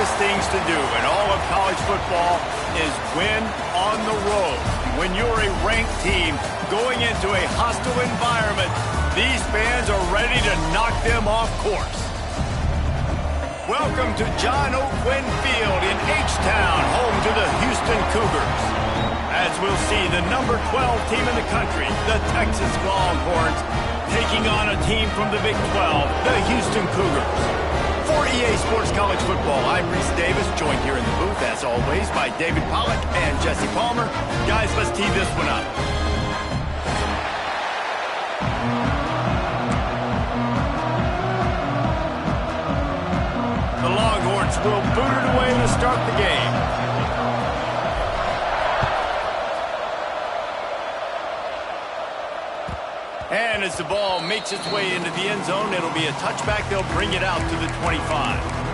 toughest things to do in all of college football is win on the road. When you're a ranked team going into a hostile environment, these fans are ready to knock them off course. Welcome to John O'Quinn Field in H-Town, home to the Houston Cougars. As we'll see, the number 12 team in the country, the Texas Longhorns, taking on a team from the Big 12, the Houston Cougars. For EA Sports College Football, I'm Reese Davis, joined here in the booth, as always, by David Pollack and Jesse Palmer. Guys, let's tee this one up. The Longhorns will boot it away to start the game. And as the ball makes its way into the end zone, it'll be a touchback. They'll bring it out to the 25.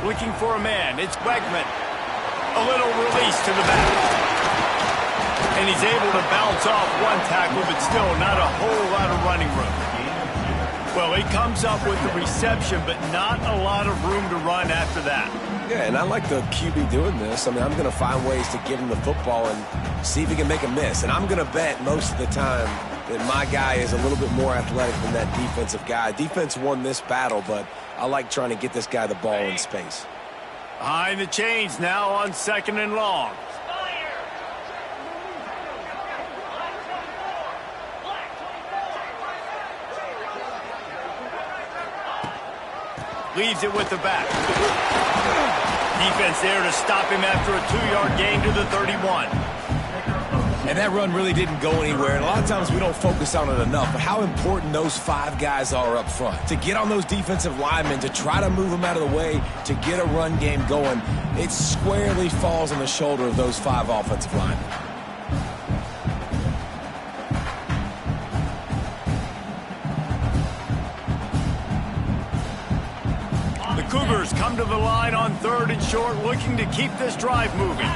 Looking for a man, it's Wegman. A little release to the back. And he's able to bounce off one tackle, but still not a whole lot of running room. Well, he comes up with the reception, but not a lot of room to run after that. Yeah, and I like the QB doing this. I mean, I'm going to find ways to give him the football and see if he can make a miss. And I'm going to bet most of the time that my guy is a little bit more athletic than that defensive guy. Defense won this battle, but I like trying to get this guy the ball in space. Behind the chains now on 2nd and long. Leaves it with the back. Defense there to stop him after a 2-yard gain to the 31. And that run really didn't go anywhere. And a lot of times we don't focus on it enough. But how important those 5 guys are up front. To get on those defensive linemen, to try to move them out of the way, to get a run game going, it squarely falls on the shoulder of those 5 offensive linemen. The Cougars come to the line on 3rd and short, looking to keep this drive moving.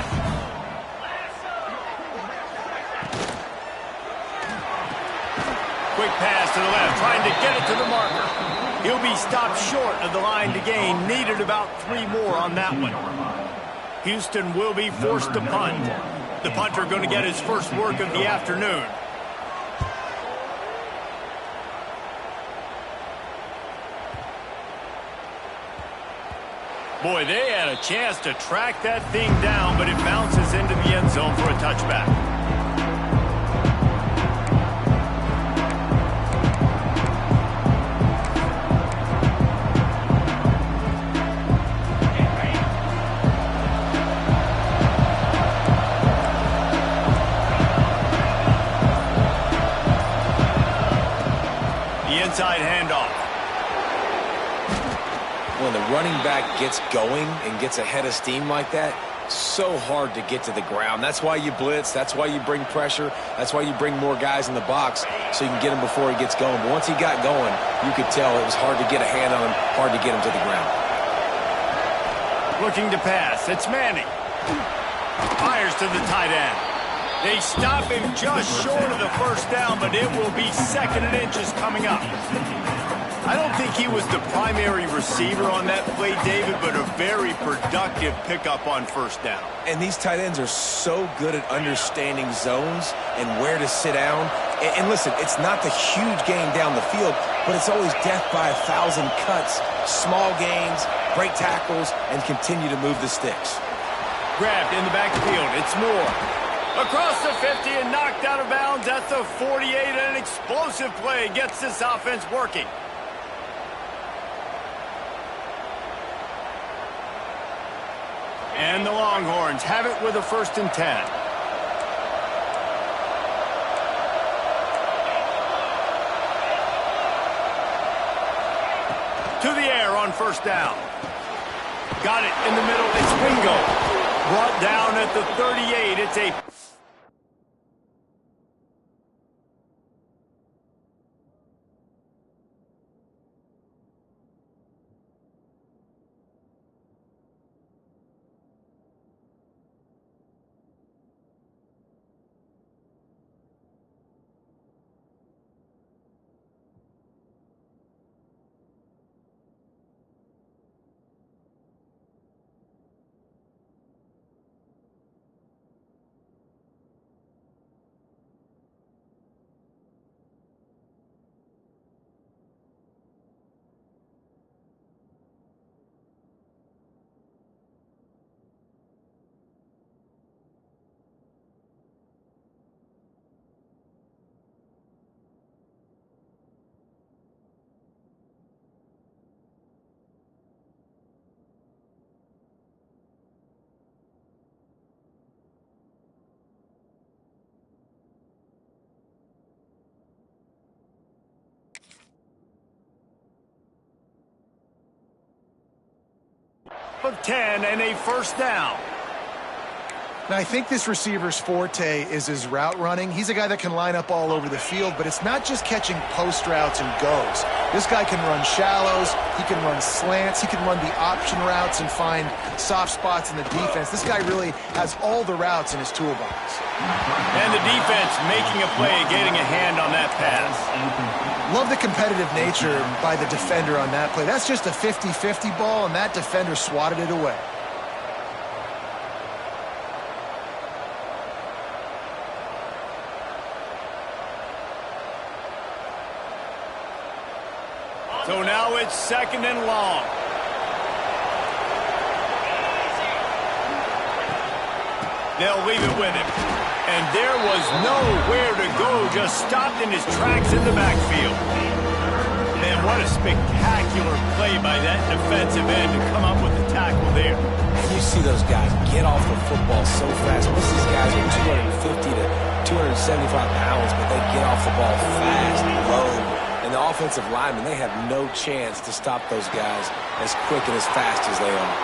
Quick pass to the left, trying to get it to the marker. He'll be stopped short of the line to gain. Needed about 3 more on that one. Houston will be forced to punt. The punter going to get his first work of the afternoon. Boy, they had a chance to track that thing down, but it bounces into the end zone for a touchback. Inside handoff. When the running back gets going and gets ahead of steam like that, so hard to get to the ground. That's why you blitz. That's why you bring pressure. That's why you bring more guys in the box so you can get him before he gets going. But once he got going, you could tell it was hard to get a hand on him, hard to get him to the ground. Looking to pass. It's Manning. Fires to the tight end. They stop him just short of the first down, but it will be 2nd and inches coming up. I don't think he was the primary receiver on that play, David, but a very productive pickup on 1st down. And these tight ends are so good at understanding zones and where to sit down. And listen, it's not the huge gain down the field, but it's always death by 1,000 cuts, small gains, break tackles, and continue to move the sticks. Grabbed in the backfield. It's Moore. Across the 50 and knocked out of bounds at the 48, and an explosive play gets this offense working. And the Longhorns have it with a 1st and 10. To the air on 1st down. Got it in the middle. It's Wingo. Brought down at the 38. It's a of 10 and a first down. Now, I think this receiver's forte is his route running. He's a guy that can line up all over the field, but it's not just catching post routes and goes. This guy can run shallows, he can run slants, he can run the option routes and find soft spots in the defense. This guy really has all the routes in his toolbox. And the defense making a play, getting a hand on that pass. Love the competitive nature by the defender on that play. That's just a 50-50 ball, and that defender swatted it away. So now it's second and long. They'll leave it with him. And there was nowhere to go, just stopped in his tracks in the backfield. Man, what a spectacular play by that defensive end to come up with the tackle there. And you see those guys get off the football so fast. Most of these guys are 250 to 275 pounds, but they get off the ball fast, low. And the offensive linemen, they have no chance to stop those guys as quick and as fast as they are.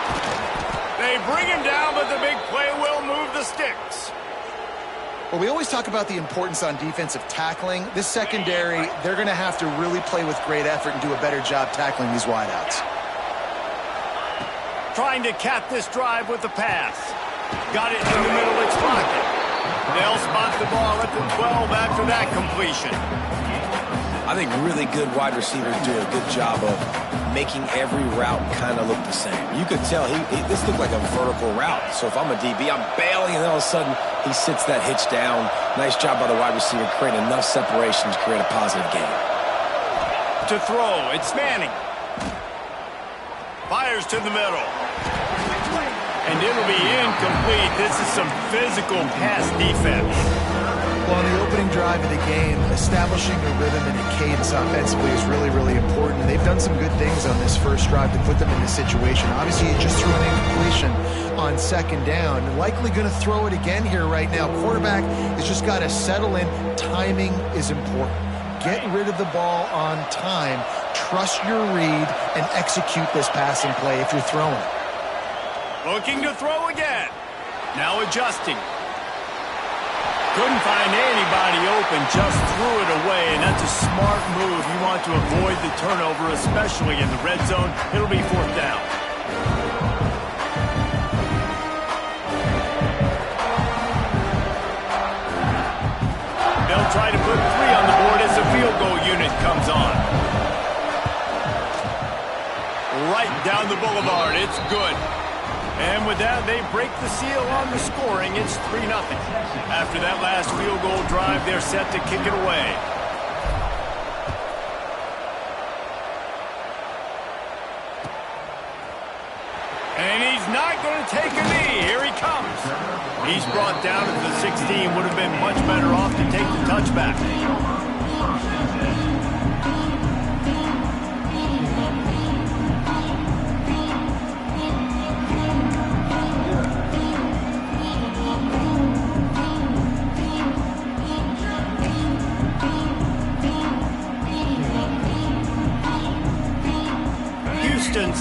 They bring him down, but the big play will move the sticks. Well, we always talk about the importance on defensive tackling. This secondary, they're going to have to really play with great effort and do a better job tackling these wideouts. Trying to cap this drive with the pass. Got it in the middle, it's pocket. They'll spot the ball at the 12 after that completion. I think really good wide receivers do a good job of making every route kind of look the same. You could tell this looked like a vertical route. So if I'm a DB, I'm bailing, and all of a sudden he sits that hitch down. Nice job by the wide receiver, creating enough separation to create a positive gain. To throw, it's Manning. Fires to the middle. And it'll be incomplete. This is some physical pass defense. Well, on the opening drive of the game, establishing a rhythm and a cadence offensively is really, really important. They've done some good things on this first drive to put them in this situation. Obviously, you just threw an incompletion on second down. Likely going to throw it again here right now. Quarterback has just got to settle in. Timing is important. Get rid of the ball on time. Trust your read and execute this passing play if you're throwing it. Looking to throw again. Now adjusting. Couldn't find anybody open, just threw it away, and that's a smart move. You want to avoid the turnover, especially in the red zone. It'll be fourth down. They'll try to put 3 on the board as the field goal unit comes on. Right down the boulevard, it's good. And with that, they break the seal on the scoring. It's 3-0. After that last field goal drive, they're set to kick it away. And he's not going to take a knee. Here he comes. He's brought down to the 16. Would have been much better off to take the touchback.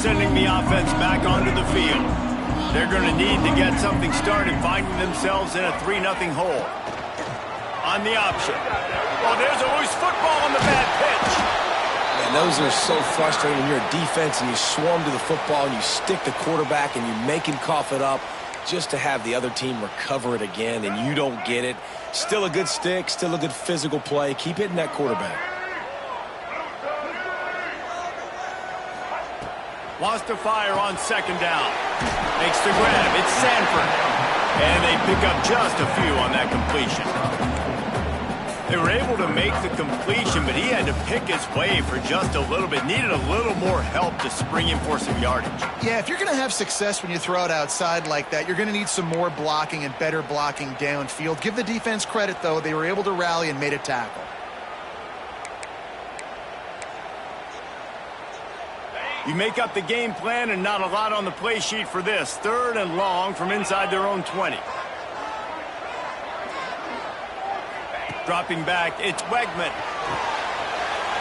Sending the offense back onto the field. They're going to need to get something started, finding themselves in a 3-0 hole. On the option. Oh, there's a loose football on the bad pitch. And those are so frustrating when you're a defense and you swarm to the football and you stick the quarterback and you make him cough it up just to have the other team recover it again and you don't get it. Still a good stick, still a good physical play. Keep hitting that quarterback. Lost a fire on second down. Makes the grab. It's Sanford. And they pick up just a few on that completion. They were able to make the completion, but he had to pick his way for just a little bit. Needed a little more help to spring him for some yardage. Yeah, if you're going to have success when you throw it outside like that, you're going to need some more blocking and better blocking downfield. Give the defense credit, though. They were able to rally and made a tackle. You make up the game plan and not a lot on the play sheet for this. 3rd and long from inside their own 20. Dropping back, it's Wegman.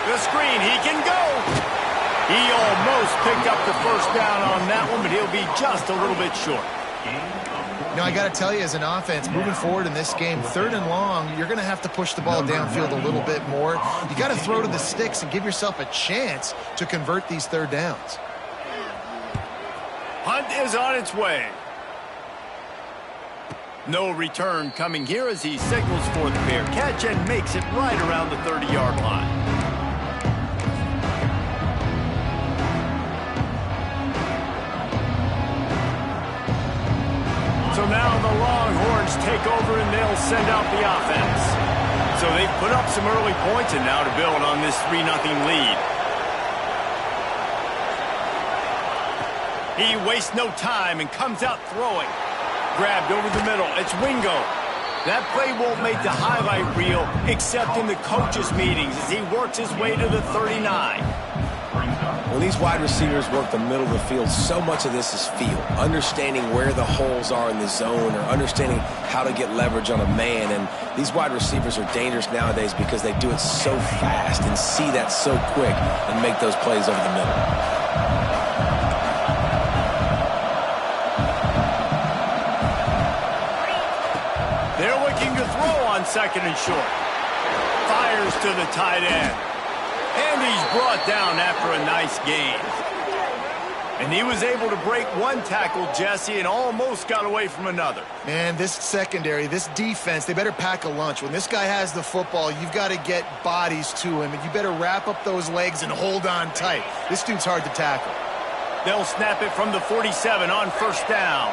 The screen, he can go. He almost picked up the first down on that one, but he'll be just a little bit short. You know, I got to tell you, as an offense, moving forward in this game, 3rd and long, you're going to have to push the ball downfield a little bit more. You got to throw to the sticks and give yourself a chance to convert these 3rd downs. Hunt is on its way. No return coming here as he signals for the fair catch and makes it right around the 30-yard line. So now the Longhorns take over and they'll send out the offense. So they've put up some early points and now to build on this 3-0 lead. He wastes no time and comes out throwing. Grabbed over the middle. It's Wingo. That play won't make the highlight reel except in the coaches' meetings as he works his way to the 39. When these wide receivers work the middle of the field, so much of this is feel. Understanding where the holes are in the zone or understanding how to get leverage on a man. And these wide receivers are dangerous nowadays because they do it so fast and see that so quick and make those plays over the middle. They're looking to throw on 2nd and short. Fires to the tight end. And he's brought down after a nice gain. And he was able to break one tackle, Jesse, and almost got away from another. Man, this secondary, this defense, they better pack a lunch. When this guy has the football, you've got to get bodies to him, and you better wrap up those legs and hold on tight. This dude's hard to tackle. They'll snap it from the 47 on 1st down.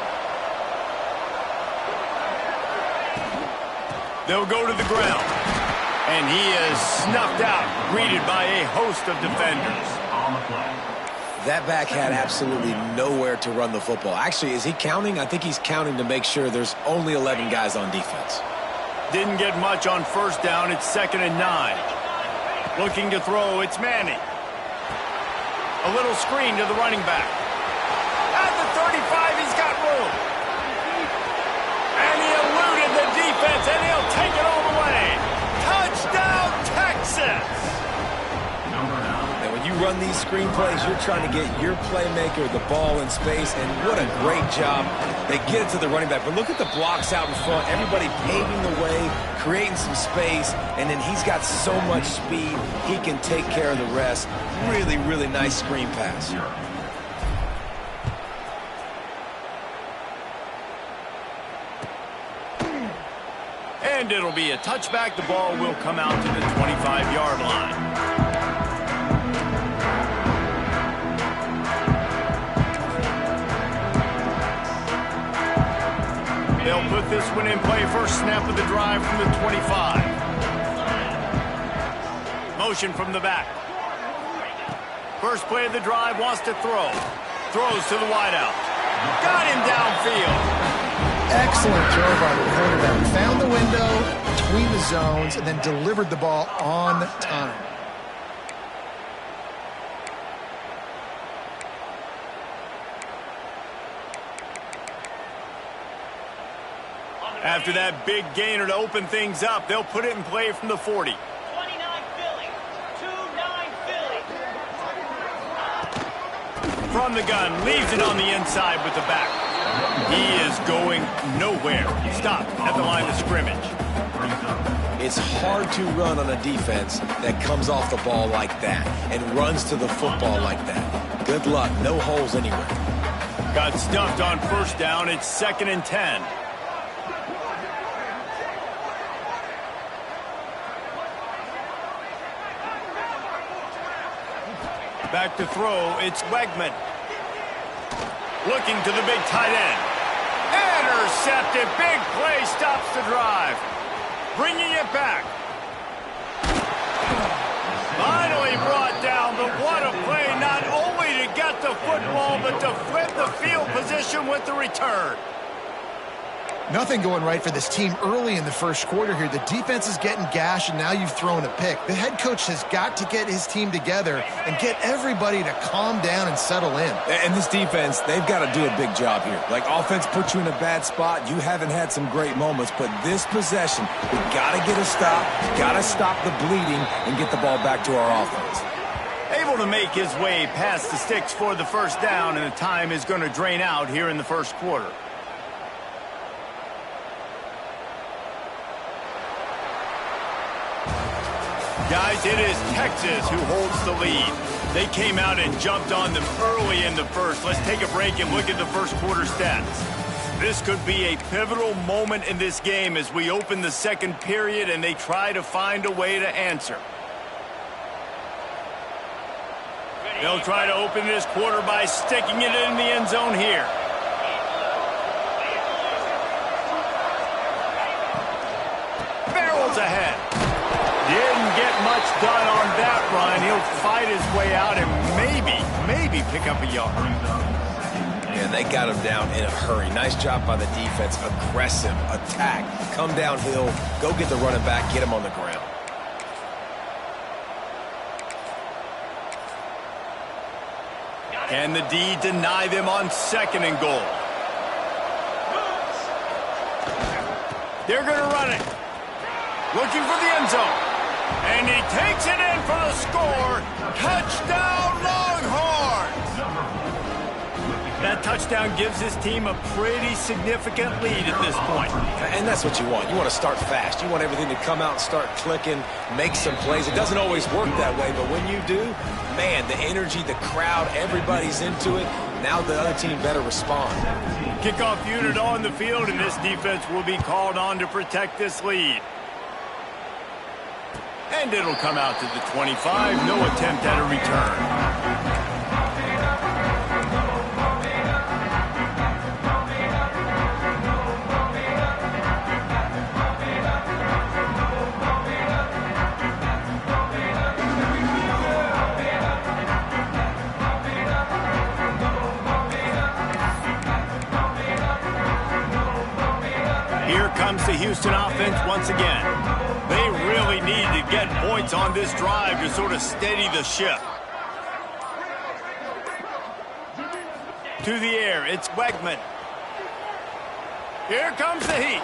They'll go to the ground. And he is snuffed out, greeted by a host of defenders. That back had absolutely nowhere to run the football. Actually, is he counting? I think he's counting to make sure there's only 11 guys on defense. Didn't get much on 1st down. It's 2nd and 9. Looking to throw, it's Manning. A little screen to the running back. At the 35, he's got room. And he eluded the defense, and he'll take it all the way. Touchdown, Texas! And when you run these screen plays, you're trying to get your playmaker the ball in space, and what a great job. They get it to the running back, but look at the blocks out in front. Everybody paving the way, creating some space, and then he's got so much speed, he can take care of the rest. Really, really nice screen pass. And it'll be a touchback. The ball will come out to the 25-yard line. They'll put this one in play. First snap of the drive from the 25. Motion from the back. First play of the drive, wants to throw. Throws to the wideout. Got him downfield. Excellent throw by the quarterback. Found the window between the zones and then delivered the ball on time. After that big gainer to open things up, they'll put it in play from the 40. 29 Philly. 2-9 Philly. From the gun, leaves it on the inside with the back. He is going nowhere. Stopped at the line of scrimmage. It's hard to run on a defense that comes off the ball like that and runs to the football like that. Good luck. No holes anywhere. Got stuffed on 1st down. It's 2nd and 10. Back to throw. It's Wegman. Looking to the big tight end. Intercepted. Big play stops the drive. Bringing it back. Finally brought down, but what a play. Not only to get the football, but to flip the field position with the return. Nothing going right for this team early in the first quarter here. The defense is getting gashed, and now you've thrown a pick. The head coach has got to get his team together and get everybody to calm down and settle in. And this defense, they've got to do a big job here. Like, offense puts you in a bad spot. You haven't had some great moments, but this possession, we got to get a stop, got to stop the bleeding, and get the ball back to our offense. Able to make his way past the sticks for the first down, and the time is going to drain out here in the first quarter. Guys, it is Texas who holds the lead. They came out and jumped on them early in the first. Let's take a break and look at the first quarter stats. This could be a pivotal moment in this game as we open the second period and they try to find a way to answer. They'll try to open this quarter by sticking it in the end zone here. Barrels ahead. Didn't get much done on that run. He'll fight his way out and maybe pick up a yard. Yeah, they got him down in a hurry. Nice job by the defense. Aggressive attack. Come downhill. Go get the running back. Get him on the ground. Can the D deny them on 2nd and goal? They're going to run it. Looking for the end zone. And he takes it in for the score. Touchdown, Longhorns! That touchdown gives his team a pretty significant lead at this point. And that's what you want. You want to start fast. You want everything to come out and start clicking, make some plays. It doesn't always work that way, but when you do, man, the energy, the crowd, everybody's into it. Now the other team better respond. Kickoff unit on the field, and this defense will be called on to protect this lead. And it'll come out to the 25. No attempt at a return. Here comes the Houston offense once again. They really need to get points on this drive to sort of steady the ship. To the air, it's Wegman. Here comes the heat.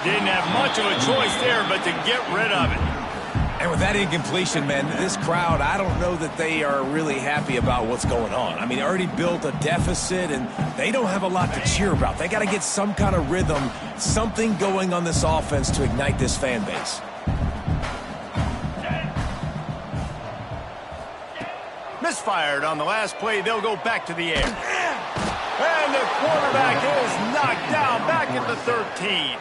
Didn't have much of a choice there, but to get rid of it. And with that incompletion, man, this crowd, I don't know that they are really happy about what's going on. I mean, they already built a deficit, and they don't have a lot to cheer about. They got to get some kind of rhythm, something going on this offense to ignite this fan base. Misfired on the last play. They'll go back to the air. And the quarterback is knocked down back at the 13.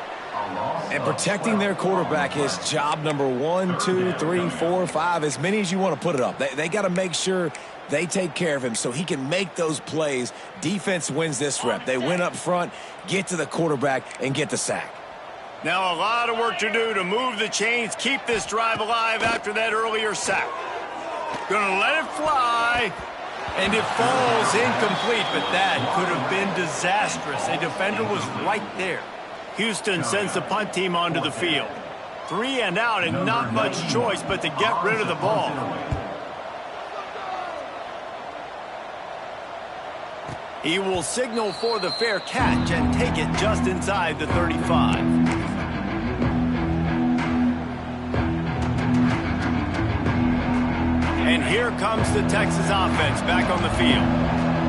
And protecting their quarterback is job number 1, 2, 3, 4, 5, as many as you want to put it up. They got to make sure they take care of him so he can make those plays. Defense wins this rep. They win up front, get to the quarterback, and get the sack. Now a lot of work to do to move the chains, keep this drive alive after that earlier sack. Gonna let it fly. And it falls incomplete, but that could have been disastrous. A defender was right there. Houston sends the punt team onto the field. 3 and out and not much choice but to get rid of the ball. He will signal for the fair catch and take it just inside the 35. And here comes the Texas offense back on the field.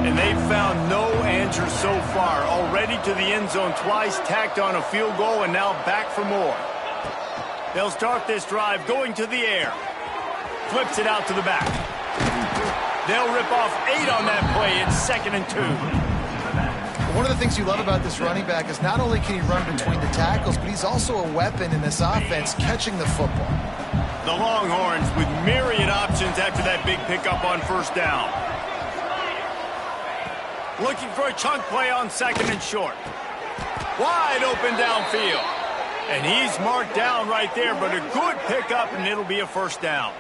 And they've found no answer so far. Already to the end zone twice, tacked on a field goal, and now back for more. They'll start this drive going to the air. Flips it out to the back. They'll rip off 8 on that play. It's 2nd and 2. One of the things you love about this running back is not only can he run between the tackles, but he's also a weapon in this offense catching the football. The Longhorns with myriad options after that big pickup on first down. Looking for a chunk play on 2nd and short. Wide open downfield. And he's marked down right there, but a good pickup, and it'll be a first down.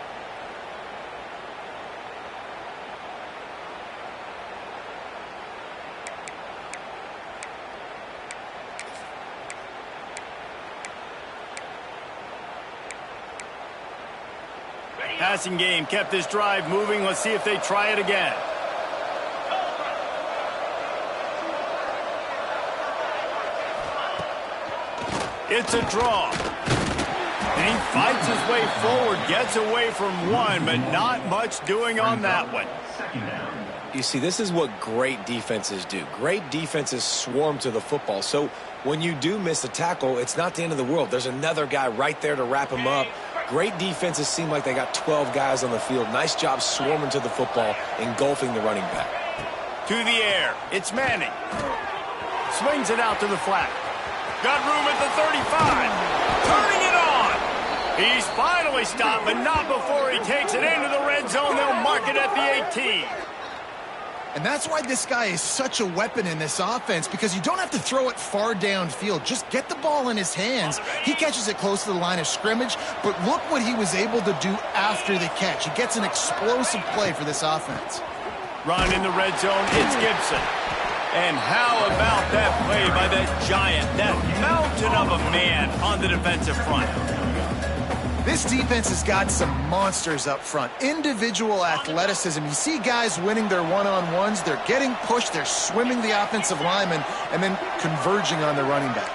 Passing game kept this drive moving. Let's see if they try it again. It's a draw. And he fights his way forward, gets away from one, but not much doing on that one. You see, this is what great defenses do. Great defenses swarm to the football. So when you do miss a tackle, it's not the end of the world. There's another guy right there to wrap him up. Great defenses seem like they got 12 guys on the field. Nice job swarming to the football, engulfing the running back. To the air, it's Manning. Swings it out to the flat. Got room at the 35. Turning it on. He's finally stopped, but not before he takes it into the red zone. They'll mark it at the 18. And that's why this guy is such a weapon in this offense, because you don't have to throw it far downfield. Just get the ball in his hands. He catches it close to the line of scrimmage, but look what he was able to do after the catch. He gets an explosive play for this offense. Run in the red zone, it's Gibson. And how about that play by that giant, that mountain of a man on the defensive front? This defense has got some monsters up front. Individual athleticism. You see guys winning their one-on-ones. They're getting pushed. They're swimming the offensive lineman and then converging on the running back.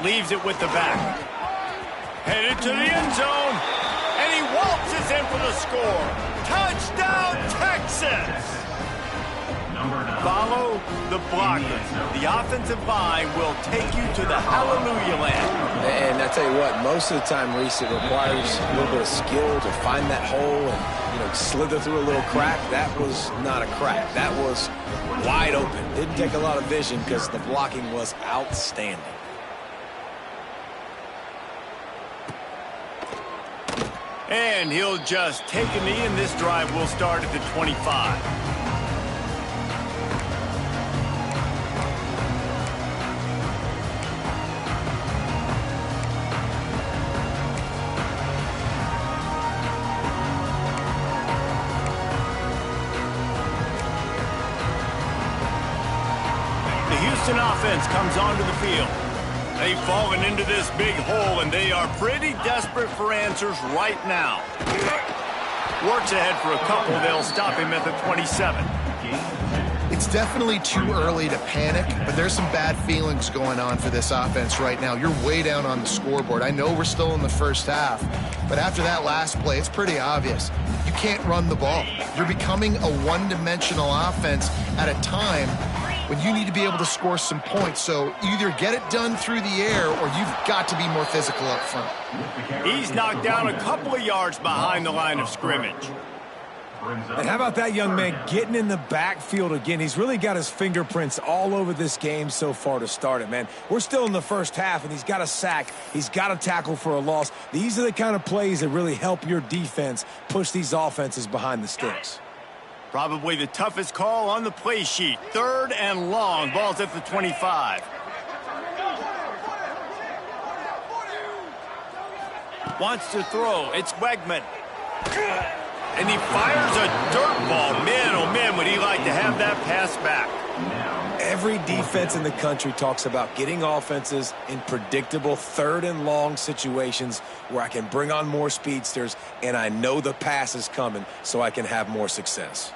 Leaves it with the back. Headed to the end zone. And he waltzes in for the score. Touchdown, Texas! Follow the blockers. The offensive line will take you to the hallelujah land. And I tell you what, most of the time, Reese, it requires a little bit of skill to find that hole and, slither through a little crack. That was not a crack. That was wide open. Didn't take a lot of vision because the blocking was outstanding. And he'll just take a knee, and this drive will start at the 25. The Houston offense comes onto the field. They've fallen into this big hole, and they are pretty desperate for answers right now. Works ahead for a couple. They'll stop him at the 27. It's definitely too early to panic, but there's some bad feelings going on for this offense right now. You're way down on the scoreboard. I know we're still in the first half, but after that last play, it's pretty obvious. You can't run the ball. You're becoming a one-dimensional offense at a time when you need to be able to score some points. So either get it done through the air or you've got to be more physical up front. He's knocked down a couple of yards behind the line of scrimmage. And how about that young man getting in the backfield again? He's really got his fingerprints all over this game so far to start it, man. We're still in the first half, and he's got a sack. He's got a tackle for a loss. These are the kind of plays that really help your defense push these offenses behind the sticks. Probably the toughest call on the play sheet. 3rd and long. Ball's at the 25. Wants to throw. It's Wegman. And he fires a dirt ball. Man, oh man, would he like to have that pass back. Every defense in the country talks about getting offenses in predictable 3rd and long situations where I can bring on more speedsters and I know the pass is coming so I can have more success.